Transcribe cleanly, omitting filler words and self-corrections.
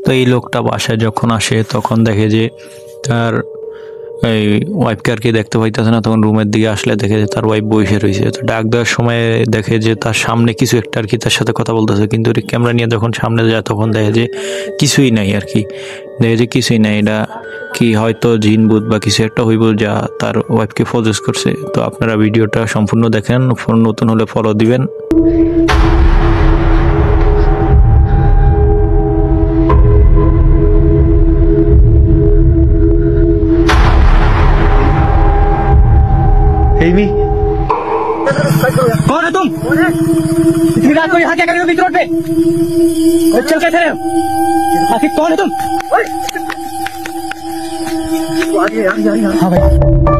তো এই লোকটা বাসায় যখন আসে তখন দেখে যে তার এই ওয়াইফকে আর কি দেখতে পাইতেছে না। তখন রুমের দিকে আসলে দেখে যে তার ওয়াইফ বসে রয়েছে। তো ডাক দেওয়ার সময় দেখে যে তার সামনে কিছু একটা আর কি তার সাথে কথা বলতেছে, কিন্তু ক্যামেরা নিয়ে যখন সামনে যায় তখন দেখে যে কিছুই নাই আর কি, দেখে যে কিছুই নাই। এটা কি হয়তো জিন ভূত বা কিছু একটা হইব যা তার ওয়াইফকে পজেস করছে। তো আপনারা ভিডিওটা সম্পূর্ণ দেখেন, ফোন নতুন হলে ফলো দিবেন। कौन है तुम? इतनी रात को यहाँ क्या कर रहे हो बीच रोड पे? चल कैसे रहे हो? आखिर कौन है तुम? हाँ भाई।